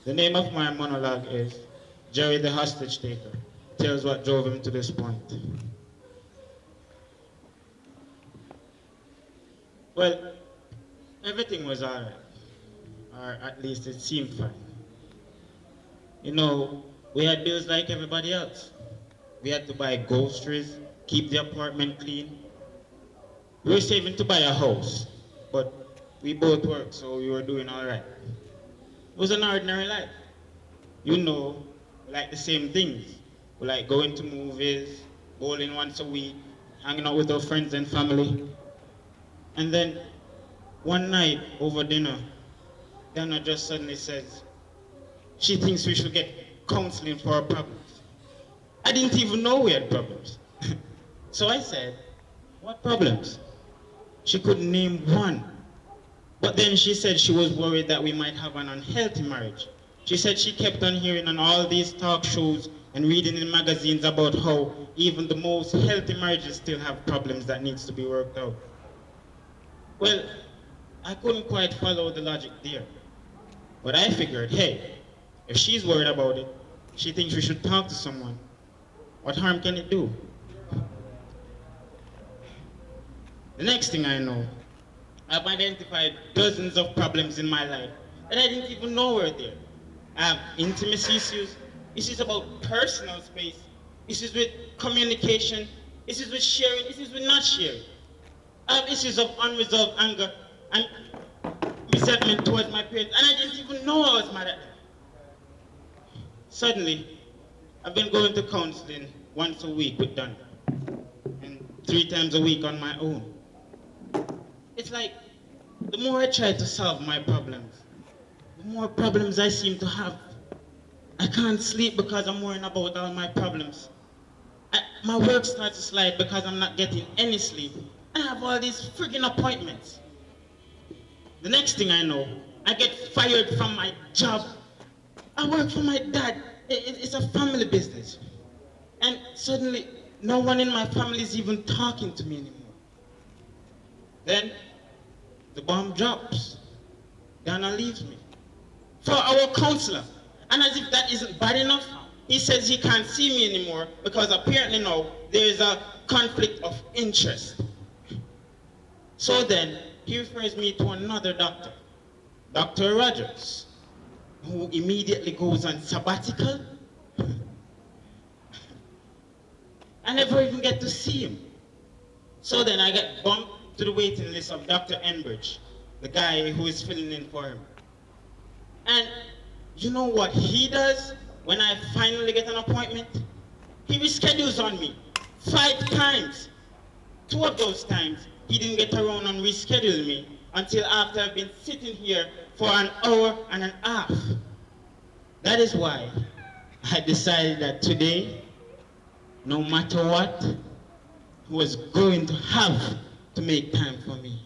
The name of my monologue is Jerry the Hostage Taker. Tells what drove him to this point. Well, everything was alright, or at least it seemed fine. You know, we had bills like everybody else. We had to buy groceries, keep the apartment clean. We were saving to buy a house, but we both worked, so we were doing alright. It was an ordinary life. You know, we like the same things. We like going to movies, bowling once a week, hanging out with our friends and family. And then one night over dinner, Dana just suddenly says, she thinks we should get counseling for our problems. I didn't even know we had problems. So I said, what problems? She couldn't name one. But then she said she was worried that we might have an unhealthy marriage. She said she kept on hearing on all these talk shows and reading in magazines about how even the most healthy marriages still have problems that needs to be worked out. Well, I couldn't quite follow the logic there. But I figured, hey, if she's worried about it, she thinks we should talk to someone. What harm can it do? The next thing I know, I've identified dozens of problems in my life that I didn't even know were there. I have intimacy issues about personal space, issues with communication, issues with sharing, issues with not sharing. I have issues of unresolved anger and resentment towards my parents, and I didn't even know I was mad at them. Suddenly, I've been going to counseling once a week with Donna, and 3 times a week on my own. It's like, the more I try to solve my problems, the more problems I seem to have. I can't sleep because I'm worrying about all my problems. My work starts to slide because I'm not getting any sleep. I have all these friggin' appointments. The next thing I know, I get fired from my job. I work for my dad. It's a family business. And suddenly, no one in my family is even talking to me anymore. Then, the bomb drops. Dana leaves me for our counselor. And as if that isn't bad enough, he says he can't see me anymore because apparently now there is a conflict of interest. So then, he refers me to another doctor, Dr. Rogers, who immediately goes on sabbatical. I never even get to see him. So then I get bumped to the waiting list of Dr. Enbridge, the guy who is filling in for him. And you know what he does when I finally get an appointment? He reschedules on me 5 times. 2 of those times, he didn't get around and reschedule me until after I've been sitting here for an hour and a half. That is why I decided that today, no matter what, he was going to have to make time for me.